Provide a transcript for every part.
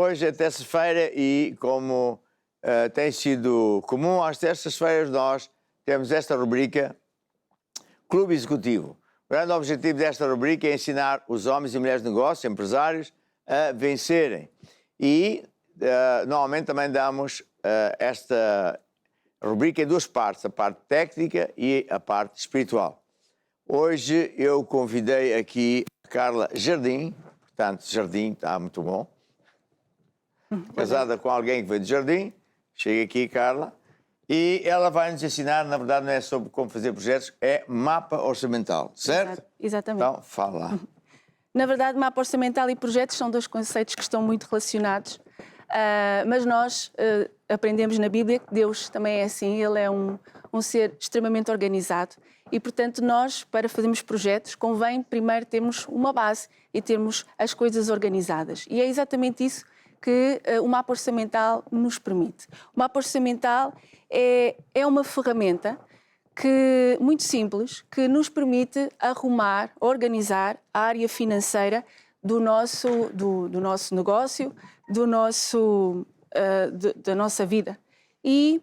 Hoje é terça-feira e, como tem sido comum às terças-feiras, nós temos esta rubrica Clube Executivo. O grande objetivo desta rubrica é ensinar os homens e mulheres de negócio, empresários, a vencerem. E, normalmente, também damos esta rubrica em duas partes, a parte técnica e a parte espiritual. Hoje eu convidei aqui a Carla Jardim, portanto, Jardim está muito bom. Casada com alguém que veio de Jardim. Chega aqui, Carla. E ela vai nos ensinar, na verdade, não é sobre como fazer projetos, é mapa orçamental, certo? Exatamente. Então, fala lá. Na verdade, mapa orçamental e projetos são dois conceitos que estão muito relacionados, mas nós aprendemos na Bíblia que Deus também é assim, Ele é um ser extremamente organizado e, portanto, nós, para fazermos projetos, convém primeiro termos uma base e termos as coisas organizadas. E é exatamente isso que o mapa orçamental nos permite. O mapa orçamental é uma ferramenta muito simples, que nos permite arrumar, organizar a área financeira do nosso negócio, da nossa vida. E,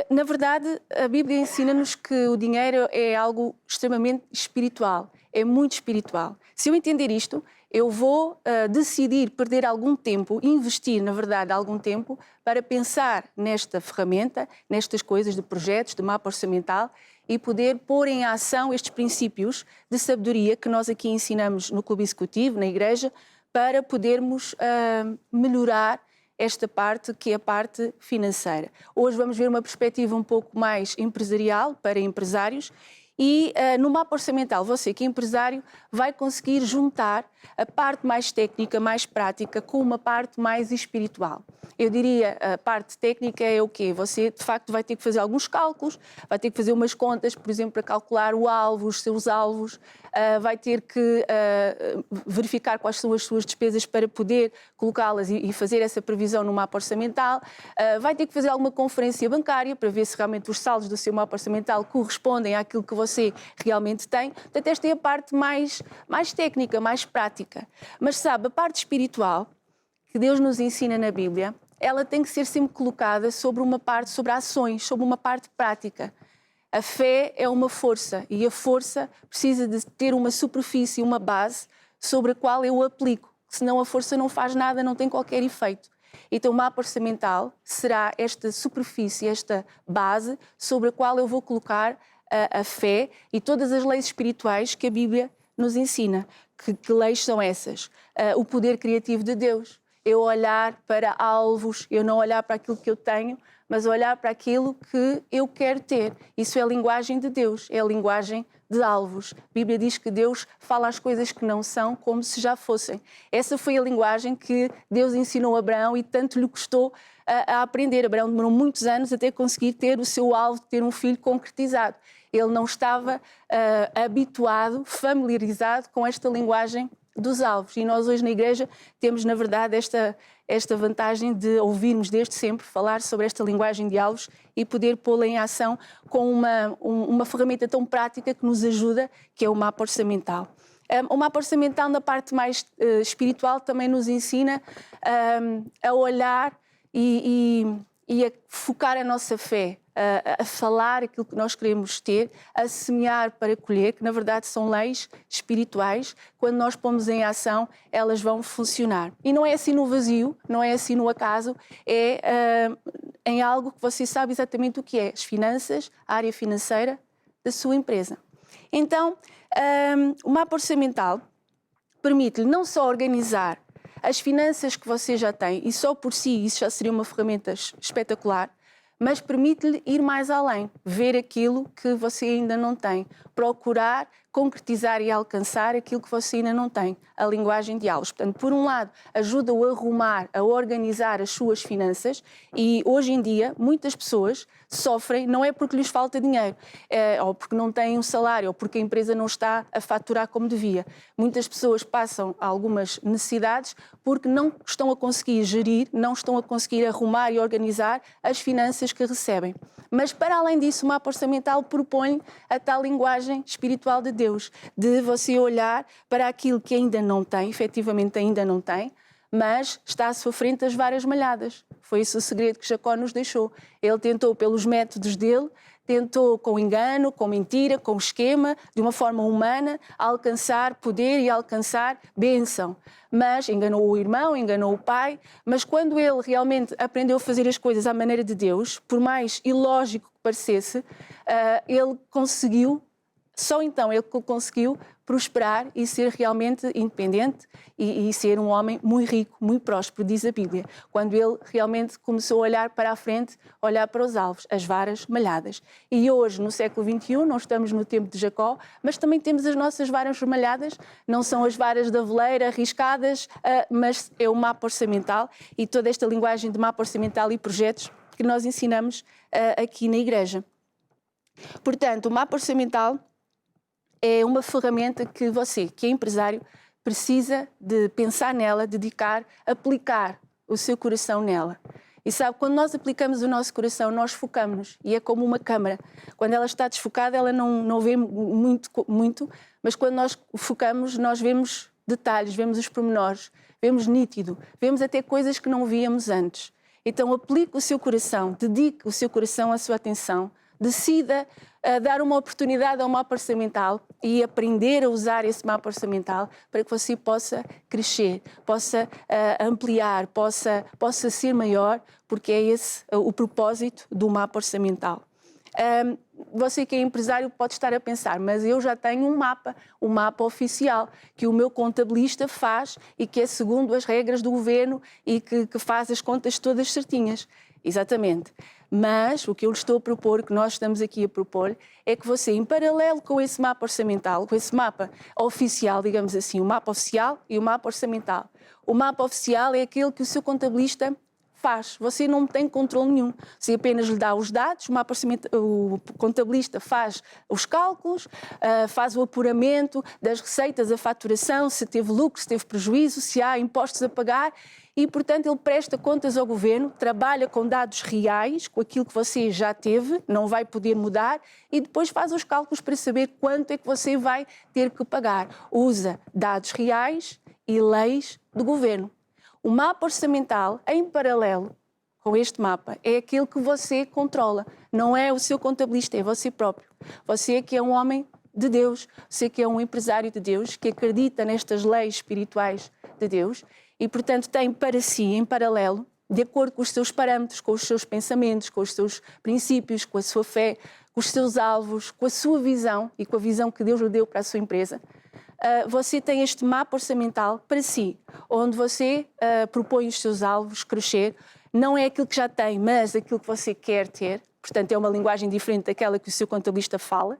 na verdade, a Bíblia ensina-nos que o dinheiro é algo extremamente espiritual, é muito espiritual. Se eu entender isto, eu vou decidir perder algum tempo, investir, na verdade, algum tempo para pensar nesta ferramenta, nestas coisas de projetos, de mapa orçamental e poder pôr em ação estes princípios de sabedoria que nós aqui ensinamos no Clube Executivo, na Igreja, para podermos melhorar esta parte que é a parte financeira. Hoje vamos ver uma perspectiva um pouco mais empresarial para empresários. E no mapa orçamental, você que é empresário vai conseguir juntar a parte mais técnica, mais prática, com uma parte mais espiritual. Eu diria, a parte técnica é o quê? Você, de facto, vai ter que fazer alguns cálculos, vai ter que fazer umas contas, por exemplo, para calcular o alvo, os seus alvos, vai ter que verificar quais são as suas despesas para poder colocá-las e fazer essa previsão no mapa orçamental, vai ter que fazer alguma conferência bancária para ver se realmente os saldos do seu mapa orçamental correspondem àquilo que você realmente tem. Portanto, esta é a parte mais técnica, mais prática. Mas sabe, a parte espiritual que Deus nos ensina na Bíblia, ela tem que ser sempre colocada sobre ações, sobre uma parte prática. A fé é uma força e a força precisa de ter uma superfície, uma base sobre a qual eu aplico. Senão a força não faz nada, não tem qualquer efeito. Então o mapa orçamental será esta superfície, esta base sobre a qual eu vou colocar a fé e todas as leis espirituais que a Bíblia nos ensina. Que leis são essas? O poder criativo de Deus. Eu olhar para alvos, eu não olhar para aquilo que eu tenho, mas olhar para aquilo que eu quero ter. Isso é a linguagem de Deus, é a linguagem de alvos. A Bíblia diz que Deus fala as coisas que não são como se já fossem. Essa foi a linguagem que Deus ensinou a Abraão e tanto lhe custou a aprender. Abraão demorou muitos anos até conseguir ter o seu alvo, ter um filho concretizado. Ele não estava habituado, familiarizado com esta linguagem dos alvos. E nós hoje na Igreja temos, na verdade, esta vantagem de ouvirmos desde sempre falar sobre esta linguagem de alvos e poder pô-la em ação com uma ferramenta tão prática que nos ajuda, que é o mapa orçamental. O mapa orçamental, na parte mais espiritual, também nos ensina a olhar e a focar a nossa fé, a falar aquilo que nós queremos ter, a semear para colher, que na verdade são leis espirituais. Quando nós pomos em ação, elas vão funcionar. E não é assim no vazio, não é assim no acaso, é em algo que você sabe exatamente o que é, as finanças, a área financeira da sua empresa. Então, o mapa orçamental permite-lhe não só organizar as finanças que você já tem, e só por si isso já seria uma ferramenta espetacular, mas permite-lhe ir mais além, ver aquilo que você ainda não tem, procurar concretizar e alcançar aquilo que você ainda não tem, a linguagem de alvos. Portanto, por um lado, ajuda-o a arrumar, a organizar as suas finanças e, hoje em dia, muitas pessoas sofrem, não é porque lhes falta dinheiro, ou porque não têm um salário, ou porque a empresa não está a faturar como devia. Muitas pessoas passam algumas necessidades porque não estão a conseguir gerir, não estão a conseguir arrumar e organizar as finanças que recebem. Mas, para além disso, o mapa orçamental propõe a tal linguagem espiritual de Deus, de você olhar para aquilo que ainda não tem, efetivamente ainda não tem, mas está à sua frente as varas malhadas. Foi esse o segredo que Jacó nos deixou. Ele tentou pelos métodos dele, tentou com engano, com mentira, com esquema, de uma forma humana, alcançar poder e alcançar bênção. Mas enganou o irmão, enganou o pai, mas quando ele realmente aprendeu a fazer as coisas à maneira de Deus, por mais ilógico que parecesse, ele conseguiu, só então ele conseguiu prosperar e ser realmente independente e ser um homem muito rico, muito próspero, diz a Bíblia. Quando ele realmente começou a olhar para a frente, olhar para os alvos, as varas malhadas. E hoje, no século XXI, não estamos no tempo de Jacó, mas também temos as nossas varas malhadas, não são as varas da veleira arriscadas, mas é o mapa orçamental e toda esta linguagem de mapa orçamental e projetos que nós ensinamos aqui na igreja. Portanto, o mapa orçamental é uma ferramenta que você, que é empresário, precisa de pensar nela, dedicar, aplicar o seu coração nela. E sabe, quando nós aplicamos o nosso coração, nós focamos-nos e é como uma câmara. Quando ela está desfocada, ela não vê muito, mas quando nós focamos, nós vemos detalhes, vemos os pormenores, vemos nítido, vemos até coisas que não víamos antes. Então aplique o seu coração, dedique o seu coração, a sua atenção, decida dar uma oportunidade ao mapa orçamental e aprender a usar esse mapa orçamental para que você possa crescer, possa ampliar, possa ser maior, porque é esse o propósito do mapa orçamental. Você que é empresário pode estar a pensar, mas eu já tenho um mapa oficial, que o meu contabilista faz e que é segundo as regras do governo e que faz as contas todas certinhas. Exatamente. Mas o que eu lhe estou a propor, o que nós estamos aqui a propor, é que você, em paralelo com esse mapa orçamental, com esse mapa oficial, digamos assim, o mapa oficial e o mapa orçamental. O mapa oficial é aquele que o seu contabilista faz. Você não tem controle nenhum. Você apenas lhe dá os dados, o contabilista faz os cálculos, faz o apuramento das receitas, a faturação, se teve lucro, se teve prejuízo, se há impostos a pagar e, portanto, ele presta contas ao governo, trabalha com dados reais, com aquilo que você já teve, não vai poder mudar e depois faz os cálculos para saber quanto é que você vai ter que pagar. Usa dados reais e leis do governo. O mapa orçamental, em paralelo com este mapa, é aquele que você controla. Não é o seu contabilista, é você próprio. Você que é um homem de Deus, você que é um empresário de Deus, que acredita nestas leis espirituais de Deus e, portanto, tem para si, em paralelo, de acordo com os seus parâmetros, com os seus pensamentos, com os seus princípios, com a sua fé, com os seus alvos, com a sua visão e com a visão que Deus lhe deu para a sua empresa, você tem este mapa orçamental para si, onde você propõe os seus alvos, crescer. Não é aquilo que já tem, mas aquilo que você quer ter. Portanto, é uma linguagem diferente daquela que o seu contabilista fala.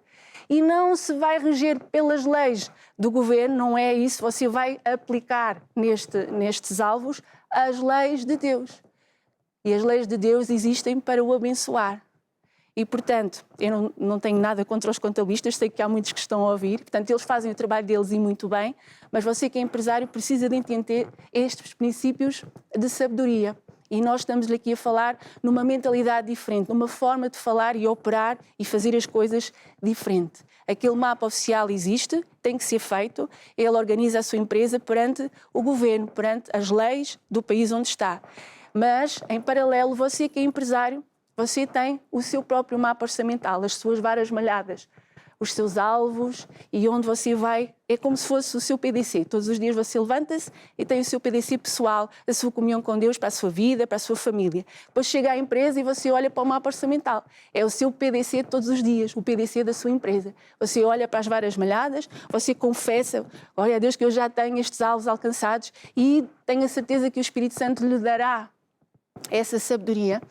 E não se vai reger pelas leis do governo, não é isso. Você vai aplicar nestes alvos as leis de Deus. E as leis de Deus existem para o abençoar. E, portanto, eu não tenho nada contra os contabilistas, sei que há muitos que estão a ouvir, portanto, eles fazem o trabalho deles e muito bem, mas você que é empresário precisa de entender estes princípios de sabedoria. E nós estamos aqui a falar numa mentalidade diferente, numa forma de falar e operar e fazer as coisas diferente. Aquele mapa oficial existe, tem que ser feito, ele organiza a sua empresa perante o governo, perante as leis do país onde está. Mas, em paralelo, você que é empresário, você tem o seu próprio mapa orçamental, as suas varas malhadas, os seus alvos e onde você vai, é como se fosse o seu PDC. Todos os dias você levanta-se e tem o seu PDC pessoal, a sua comunhão com Deus para a sua vida, para a sua família. Depois chega à empresa e você olha para o mapa orçamental. É o seu PDC de todos os dias, o PDC da sua empresa. Você olha para as varas malhadas, você confessa, olha a Deus que eu já tenho estes alvos alcançados e tenho a certeza que o Espírito Santo lhe dará essa sabedoria,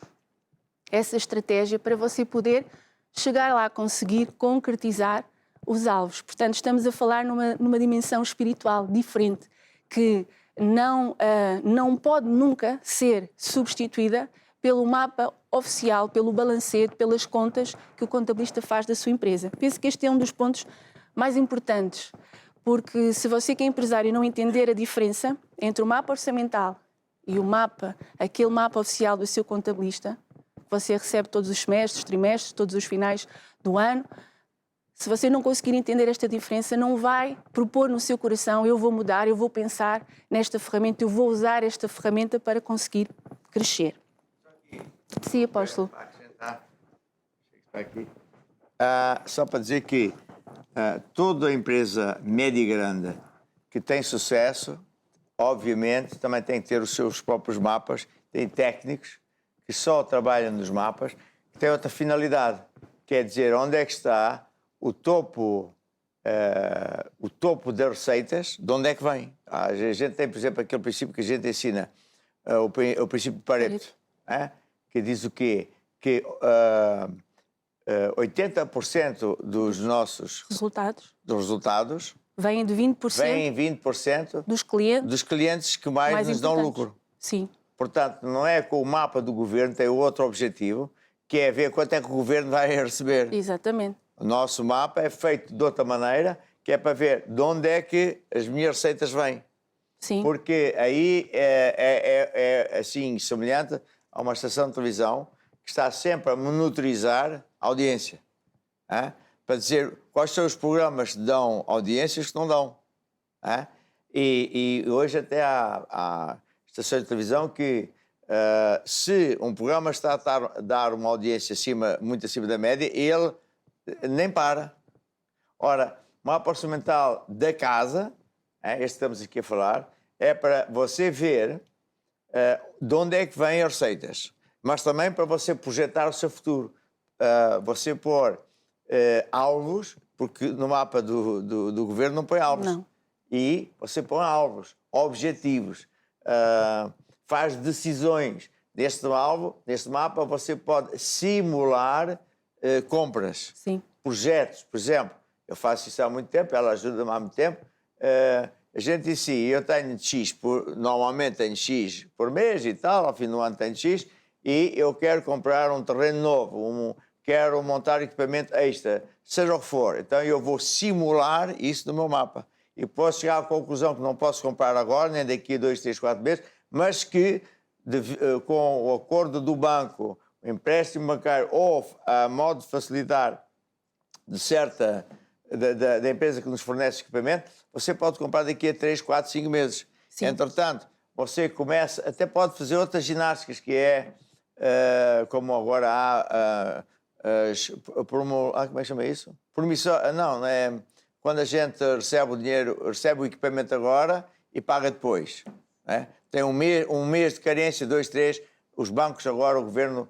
essa estratégia para você poder chegar lá, conseguir concretizar os alvos. Portanto, estamos a falar numa dimensão espiritual diferente, que não pode nunca ser substituída pelo mapa oficial, pelo balancete, pelas contas que o contabilista faz da sua empresa. Penso que este é um dos pontos mais importantes, porque se você que é empresário não entender a diferença entre o mapa orçamental e o mapa, aquele mapa oficial do seu contabilista, você recebe todos os semestres, trimestres, todos os finais do ano, Se você não conseguir entender esta diferença, não vai propor no seu coração: eu vou mudar, eu vou pensar nesta ferramenta, eu vou usar esta ferramenta para conseguir crescer. Sim, apóstolo. Para acrescentar, aqui. Só para dizer que toda empresa média e grande que tem sucesso, obviamente, também tem que ter os seus próprios mapas, tem técnicos que só trabalham nos mapas, que têm outra finalidade, quer dizer, onde é que está o topo das receitas, de onde é que vem. A gente tem, por exemplo, aquele princípio que a gente ensina, o princípio de Pareto, que diz o quê? Que 80% dos nossos resultados vêm de 20%, vêm 20% dos clientes que mais nos dão lucro. Sim. Portanto, não é com o mapa do governo, tem outro objetivo, que é ver quanto é que o governo vai receber. Exatamente. O nosso mapa é feito de outra maneira, que é para ver de onde é que as minhas receitas vêm. Sim. Porque aí é assim, semelhante a uma estação de televisão que está sempre a monitorizar a audiência. Para dizer quais são os programas que dão audiências que não dão. E hoje até há estações de televisão que se um programa está a dar uma audiência muito acima da média, ele nem para. Ora, o mapa orçamental da casa, este que estamos aqui a falar, é para você ver de onde é que vêm as receitas, mas também para você projetar o seu futuro. Você pôr alvos, porque no mapa do governo não põe alvos. Não. E você põe alvos, objetivos, faz decisões. Neste mapa você pode simular compras, sim, projetos. Por exemplo, eu faço isso há muito tempo, ela ajuda-me há muito tempo. A gente diz assim, eu tenho X, normalmente tenho X por mês e tal, ao fim do ano tenho X, e eu quero comprar um terreno novo, quero montar equipamento extra, seja o que for. Então eu vou simular isso no meu mapa. E posso chegar à conclusão que não posso comprar agora, nem daqui a 2, 3, 4 meses, mas que com o acordo do banco, o empréstimo bancário ou a modo de facilitar da empresa que nos fornece equipamento, você pode comprar daqui a 3, 4, 5 meses. Sim. Entretanto, você começa, até pode fazer outras ginásticas, que é como agora há como é que chama isso? Não é quando a gente recebe o dinheiro, recebe o equipamento agora e paga depois. Tem um mês de carência, 2, 3. Os bancos agora, o governo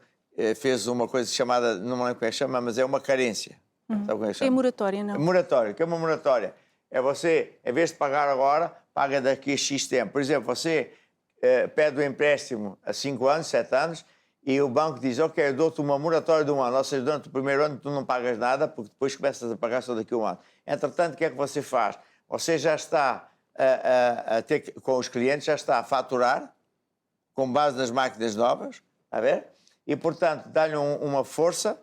fez uma coisa chamada, não me lembro como é que chama, mas é uma carência. Sabe como é que chama? É moratória, não? Moratória. O que é uma moratória? É você, em vez de pagar agora, paga daqui a X tempo. Por exemplo, você pede um empréstimo a 5 anos, 7 anos, e o banco diz, ok, eu dou-te uma moratória de 1 ano. Ou seja, durante o primeiro ano tu não pagas nada, porque depois começas a pagar só daqui a 1 ano. Entretanto, o que é que você faz? Você já está com os clientes, já está a faturar, com base nas máquinas novas, a ver? E, portanto, dá-lhe uma força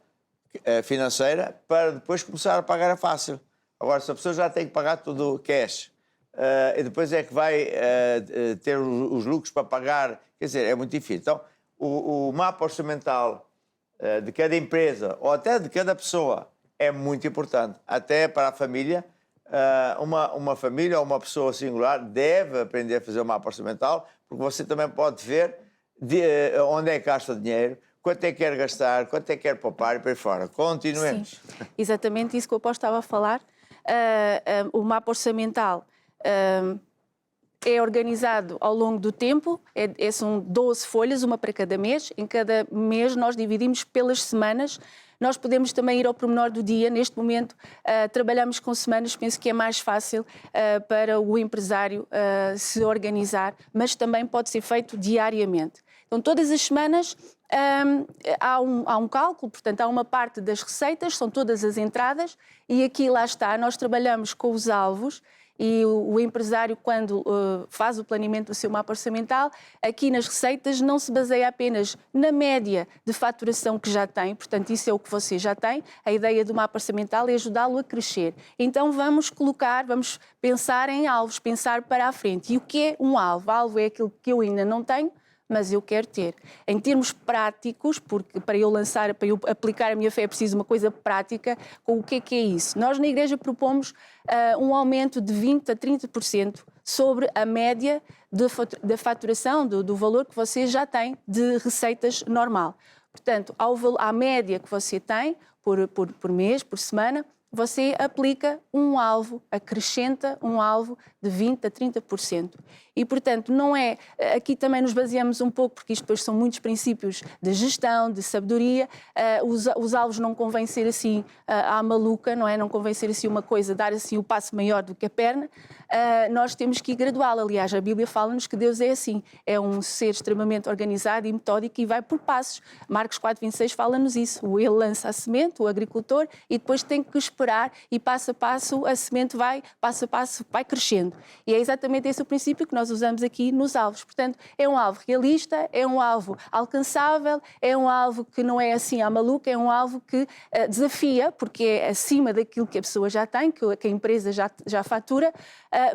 financeira para depois começar a pagar a fácil. Agora, se a pessoa já tem que pagar tudo cash, e depois é que vai ter os lucros para pagar, quer dizer, é muito difícil. Então, o mapa orçamental de cada empresa, ou até de cada pessoa, é muito importante. Até para a família, uma família ou uma pessoa singular deve aprender a fazer o mapa orçamental, porque você também pode ver onde é que gasta dinheiro, quanto é que quer gastar, quanto é que quer poupar e para aí fora. Continuemos. Sim, exatamente isso que o apóstolo estava a falar. O mapa orçamental é organizado ao longo do tempo, são 12 folhas, uma para cada mês. Em cada mês nós dividimos pelas semanas. Nós podemos também ir ao pormenor do dia. Neste momento trabalhamos com semanas, penso que é mais fácil para o empresário se organizar, mas também pode ser feito diariamente. Então, todas as semanas há um cálculo, portanto, há uma parte das receitas, são todas as entradas, e aqui lá está, nós trabalhamos com os alvos. E o empresário, quando faz o planeamento do seu mapa orçamental, aqui nas receitas não se baseia apenas na média de faturação que já tem, portanto, isso é o que você já tem. A ideia do mapa orçamental é ajudá-lo a crescer. Então, vamos pensar em alvos, pensar para a frente. E o que é um alvo? Alvo é aquilo que eu ainda não tenho, mas eu quero ter. Em termos práticos, porque para eu aplicar a minha fé é preciso uma coisa prática, com o que é isso? Nós na Igreja propomos um aumento de 20% a 30% sobre a média da faturação, do valor que você já tem de receitas normal. Portanto, à média que você tem por mês, por semana, você aplica um alvo, acrescenta um alvo de 20% a 30%. E, portanto, não é... Aqui também nos baseamos um pouco, porque isto depois são muitos princípios de gestão, de sabedoria. Os alvos não convém ser assim à maluca, não é? Não convém ser assim uma coisa, dar assim o passo maior do que a perna. Nós temos que ir gradual. Aliás, a Bíblia fala-nos que Deus é assim. É um ser extremamente organizado e metódico e vai por passos. Marcos 4:26 fala-nos isso. Ele lança a semente, o agricultor, e depois tem que esperar e passo a passo a semente passo a passo, vai crescendo. E é exatamente esse o princípio que nós usamos aqui nos alvos. Portanto, é um alvo realista, é um alvo alcançável, é um alvo que não é assim à maluca, é um alvo que desafia, porque é acima daquilo que a pessoa já tem, que a empresa já fatura,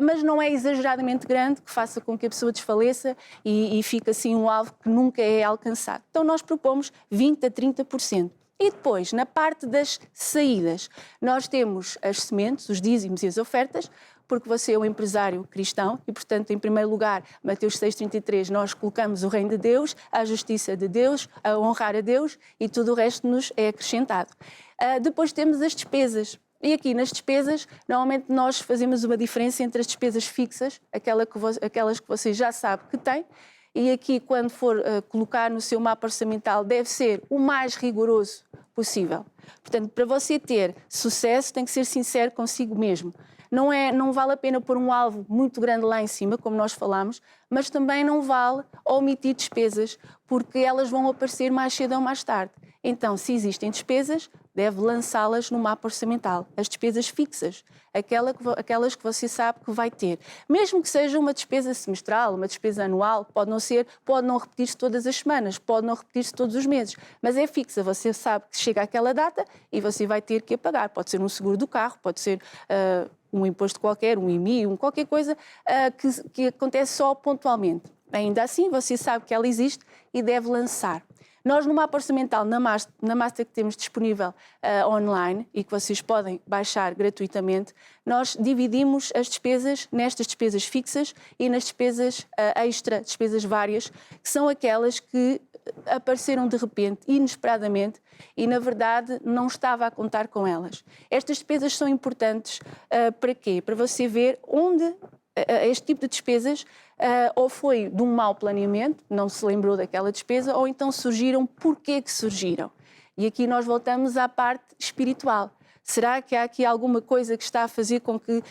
mas não é exageradamente grande, que faça com que a pessoa desfaleça e fique assim um alvo que nunca é alcançado. Então nós propomos 20% a 30%. E depois, na parte das saídas, nós temos as sementes, os dízimos e as ofertas, porque você é um empresário cristão e, portanto, em primeiro lugar, Mateus 6:33, nós colocamos o reino de Deus, a justiça de Deus, a honrar a Deus e tudo o resto nos é acrescentado. Depois temos as despesas. E aqui nas despesas, normalmente nós fazemos uma diferença entre as despesas fixas, aquelas que você já sabe que tem, e aqui, quando for colocar no seu mapa orçamental, deve ser o mais rigoroso possível. Portanto, para você ter sucesso, tem que ser sincero consigo mesmo. Não vale a pena pôr um alvo muito grande lá em cima, como nós falámos, mas também não vale omitir despesas, porque elas vão aparecer mais cedo ou mais tarde. Então, se existem despesas, deve lançá-las no mapa orçamental. As despesas fixas, aquelas que você sabe que vai ter. Mesmo que seja uma despesa semestral, uma despesa anual, pode não repetir-se todas as semanas, pode não repetir-se todos os meses, mas é fixa. Você sabe que chega àquela data e você vai ter que a pagar. Pode ser um seguro do carro, pode ser um imposto qualquer, um IMI, qualquer coisa que acontece só pontualmente. Ainda assim, você sabe que ela existe e deve lançar. Nós, no mapa orçamental, na master que temos disponível online e que vocês podem baixar gratuitamente, nós dividimos as despesas nestas despesas fixas e nas despesas extra, despesas várias, que são aquelas que apareceram de repente, inesperadamente, e, na verdade, não estava a contar com elas. Estas despesas são importantes para quê? Para você ver onde este tipo de despesas ou foi de um mau planeamento, não se lembrou daquela despesa, ou então surgiram, porquê que surgiram? E aqui nós voltamos à parte espiritual. Será que há aqui alguma coisa que está a fazer com que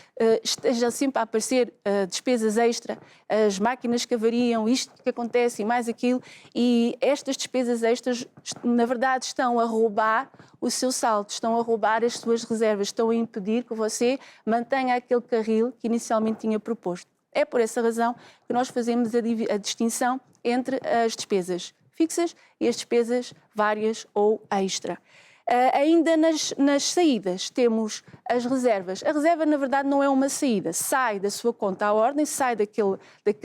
esteja sempre a aparecer despesas extra, as máquinas que avariam, isto que acontece e mais aquilo, e estas despesas extras, na verdade, estão a roubar o seu saldo, estão a roubar as suas reservas, estão a impedir que você mantenha aquele carril que inicialmente tinha proposto. É por essa razão que nós fazemos a distinção entre as despesas fixas e as despesas várias ou extra. Ainda nas saídas temos as reservas. A reserva, na verdade, não é uma saída. Sai da sua conta à ordem, sai daquele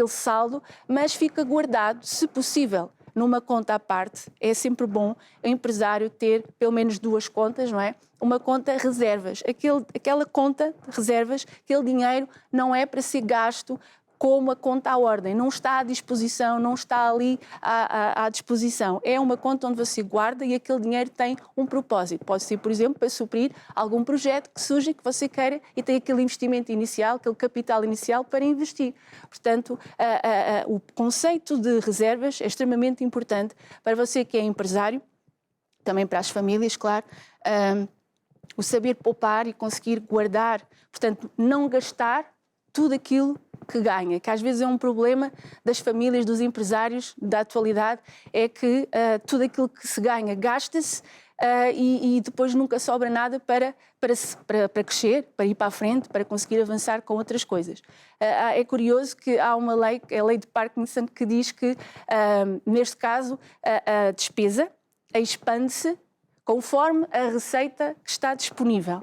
saldo, mas fica guardado, se possível, numa conta à parte. É sempre bom o empresário ter pelo menos 2 contas, não é? Uma conta reservas. Aquela conta de reservas, aquele dinheiro não é para ser gasto como a conta à ordem, não está à disposição, não está ali à disposição. É uma conta onde você guarda e aquele dinheiro tem um propósito. Pode ser, por exemplo, para suprir algum projeto que surge que você queira e tem aquele investimento inicial, aquele capital inicial para investir. Portanto, o conceito de reservas é extremamente importante para você que é empresário, também para as famílias, claro, o saber poupar e conseguir guardar, portanto, não gastar tudo aquilo que ganha, que às vezes é um problema das famílias, dos empresários da atualidade, é que tudo aquilo que se ganha gasta-se e depois nunca sobra nada para crescer, para ir para a frente, para conseguir avançar com outras coisas. É curioso que há uma lei, a lei de Parkinson, que diz que, neste caso, a despesa expande-se conforme a receita que está disponível.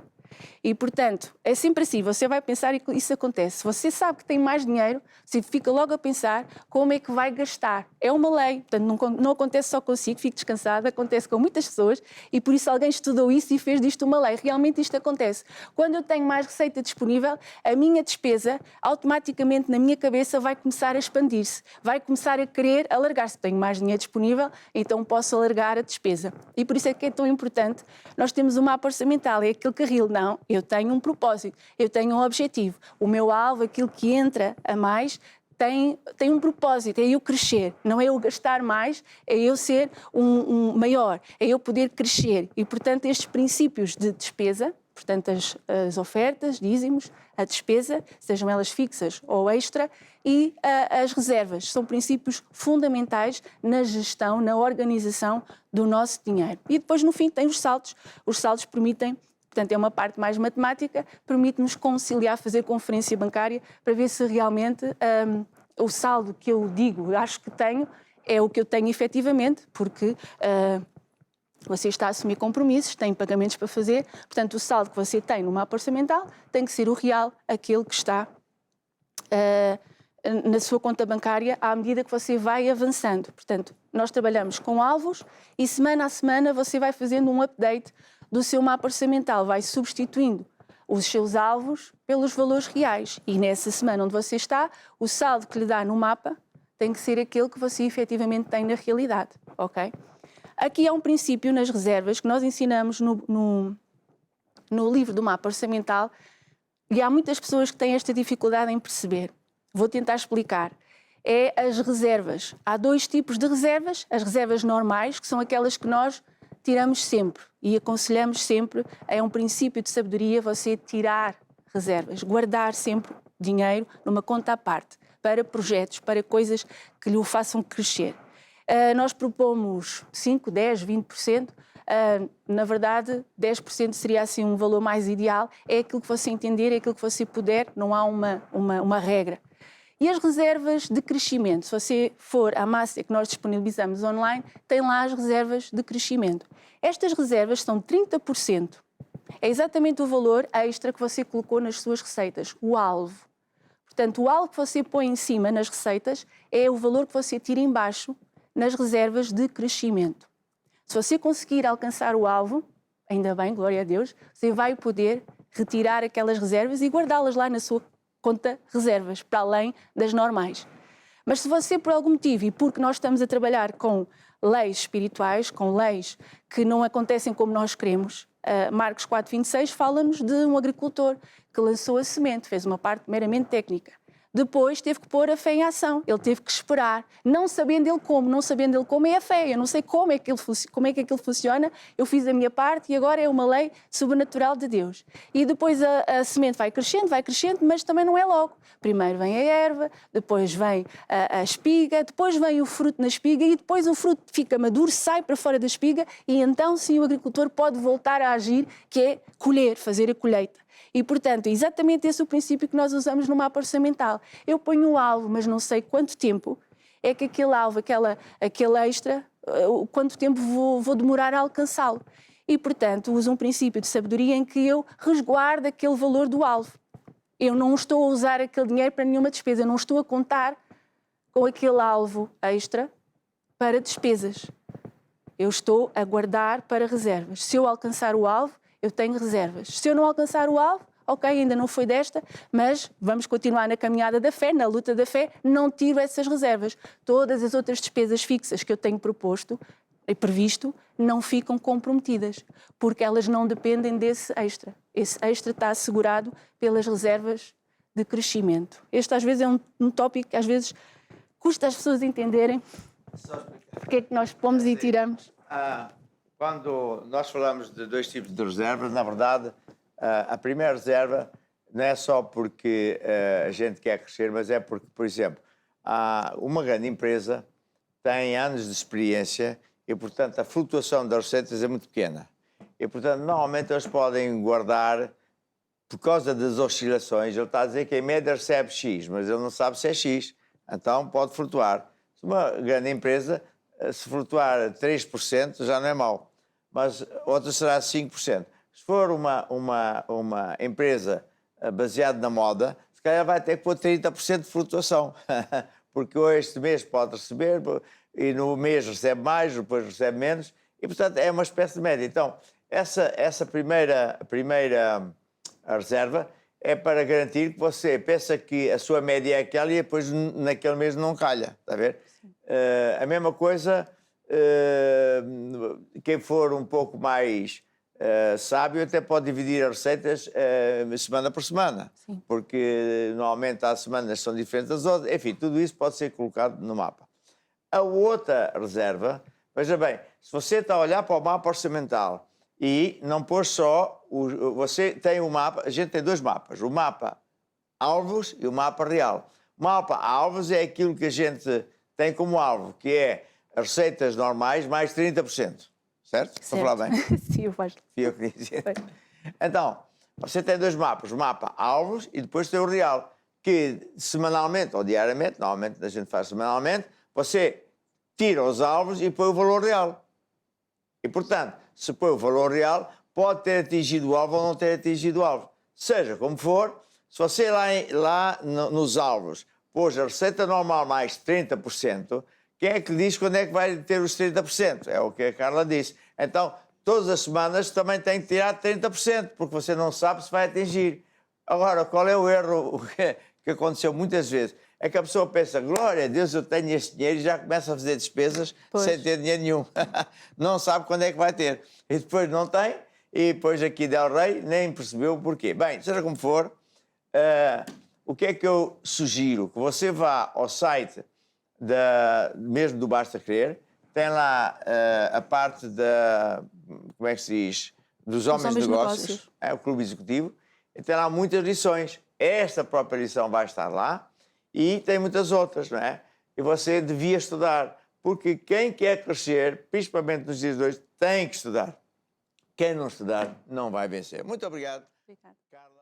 E, portanto, é sempre assim, você vai pensar e isso acontece. Se você sabe que tem mais dinheiro, você fica logo a pensar como é que vai gastar. É uma lei, portanto, não acontece só consigo, fique descansada, acontece com muitas pessoas e por isso alguém estudou isso e fez disto uma lei. Realmente isto acontece. Quando eu tenho mais receita disponível, a minha despesa, automaticamente na minha cabeça, vai começar a expandir-se, vai começar a querer alargar-se. Tenho mais dinheiro disponível, então posso alargar a despesa. E por isso é que é tão importante nós temos um mapa orçamental, é aquele carril. Não, eu tenho um propósito, eu tenho um objetivo. O meu alvo, aquilo que entra a mais, tem um propósito, é eu crescer, não é eu gastar mais, é eu ser um maior, é eu poder crescer. E, portanto, estes princípios de despesa, portanto, as ofertas, dízimos, a despesa, sejam elas fixas ou extra, e as reservas, são princípios fundamentais na gestão, na organização do nosso dinheiro. E depois, no fim, tem os saldos. Os saldos permitem, portanto, é uma parte mais matemática, permite-nos conciliar, fazer conferência bancária para ver se realmente o saldo que eu digo, acho que tenho, é o que eu tenho efetivamente, porque você está a assumir compromissos, tem pagamentos para fazer, portanto, o saldo que você tem no mapa orçamental tem que ser o real, aquele que está na sua conta bancária à medida que você vai avançando. Portanto, nós trabalhamos com alvos e semana a semana você vai fazendo um update do seu mapa orçamental, vai substituindo os seus alvos pelos valores reais. E nessa semana onde você está, o saldo que lhe dá no mapa tem que ser aquele que você efetivamente tem na realidade, ok? Aqui há um princípio nas reservas que nós ensinamos no livro do mapa orçamental e há muitas pessoas que têm esta dificuldade em perceber. Vou tentar explicar. É as reservas. Há dois tipos de reservas. As reservas normais, que são aquelas que nós tiramos sempre e aconselhamos sempre, é um princípio de sabedoria você tirar reservas, guardar sempre dinheiro numa conta à parte, para projetos, para coisas que lhe o façam crescer. Nós propomos 5, 10, 20%. Na verdade, 10% seria assim um valor mais ideal. É aquilo que você entender, é aquilo que você puder, não há uma regra. E as reservas de crescimento, se você for à Máxia que nós disponibilizamos online, tem lá as reservas de crescimento. Estas reservas são 30%. É exatamente o valor extra que você colocou nas suas receitas, o alvo. Portanto, o alvo que você põe em cima nas receitas é o valor que você tira em baixo nas reservas de crescimento. Se você conseguir alcançar o alvo, ainda bem, glória a Deus, você vai poder retirar aquelas reservas e guardá-las lá na sua conta reservas, para além das normais. Mas se você, por algum motivo, e porque nós estamos a trabalhar com leis espirituais, com leis que não acontecem como nós queremos, Marcos 4:26 fala-nos de um agricultor que lançou a semente, fez uma parte meramente técnica. Depois teve que pôr a fé em ação, ele teve que esperar, não sabendo ele como é a fé, eu não sei como é que aquilo funciona, eu fiz a minha parte e agora é uma lei sobrenatural de Deus. E depois a semente vai crescendo, mas também não é logo. Primeiro vem a erva, depois vem a espiga, depois vem o fruto na espiga e depois o fruto fica maduro, sai para fora da espiga e então sim o agricultor pode voltar a agir, que é colher, fazer a colheita. E, portanto, é exatamente esse o princípio que nós usamos no mapa orçamental. Eu ponho um alvo, mas não sei quanto tempo é que aquele alvo, aquele extra, quanto tempo vou demorar a alcançá-lo. E, portanto, uso um princípio de sabedoria em que eu resguardo aquele valor do alvo. Eu não estou a usar aquele dinheiro para nenhuma despesa, eu não estou a contar com aquele alvo extra para despesas. Eu estou a guardar para reservas. Se eu alcançar o alvo, eu tenho reservas. Se eu não alcançar o alvo, ok, ainda não foi desta, mas vamos continuar na caminhada da fé, na luta da fé, não tiro essas reservas. Todas as outras despesas fixas que eu tenho proposto e previsto não ficam comprometidas, porque elas não dependem desse extra. Esse extra está assegurado pelas reservas de crescimento. Este às vezes é um tópico que às vezes custa às pessoas entenderem porque é que nós pomos e tiramos. Quando nós falamos de dois tipos de reservas, na verdade, a primeira reserva não é só porque a gente quer crescer, mas é porque, por exemplo, uma grande empresa tem anos de experiência e, portanto, a flutuação das receitas é muito pequena. E, portanto, normalmente eles podem guardar, por causa das oscilações, ele está a dizer que em média recebe X, mas ele não sabe se é X, então pode flutuar. Se uma grande empresa, se flutuar 3%, já não é mau, mas outra será 5%. Se for uma empresa baseada na moda, se calhar vai ter que pôr 30% de flutuação. Porque hoje, este mês pode receber, e no mês recebe mais, depois recebe menos, e, portanto, é uma espécie de média. Então, essa primeira reserva é para garantir que você pensa que a sua média é aquela e depois naquele mês não calha, está a ver? A mesma coisa, quem for um pouco mais sábio até pode dividir as receitas semana por semana, Sim. porque normalmente há semanas que são diferentes das outras. Enfim, tudo isso pode ser colocado no mapa. A outra reserva, veja bem, se você está a olhar para o mapa orçamental e não pôs só, você tem um mapa, a gente tem dois mapas, o mapa alvos e o mapa real. O mapa alvos é aquilo que a gente tem como alvo, que é as receitas normais mais 30%, certo? Estou a falar bem? Sim, eu faço. Fui eu que dizia. Então, você tem dois mapas, o mapa alvos e depois tem o real, que semanalmente ou diariamente, normalmente a gente faz semanalmente, você tira os alvos e põe o valor real. E, portanto, se põe o valor real, pode ter atingido o alvo ou não ter atingido o alvo. Seja como for, se você lá nos alvos pôs a receita normal mais 30%, quem é que diz quando é que vai ter os 30%? É o que a Carla disse. Então, todas as semanas também tem que tirar 30%, porque você não sabe se vai atingir. Agora, qual é o erro que aconteceu muitas vezes? É que a pessoa pensa, glória a Deus, eu tenho este dinheiro e já começa a fazer despesas sem ter dinheiro nenhum. Não sabe quando é que vai ter. E depois não tem, e depois aqui Del Rey nem percebeu o porquê. Bem, seja como for, o que é que eu sugiro? Que você vá ao site mesmo do Basta Querer, tem lá a parte como é que se diz? Dos homens de negócios, é o Clube Executivo, e tem lá muitas lições. Esta própria lição vai estar lá e tem muitas outras, não é? E você devia estudar, porque quem quer crescer, principalmente nos dias de hoje, tem que estudar. Quem não estudar não vai vencer. Muito obrigado. Obrigada. Carla.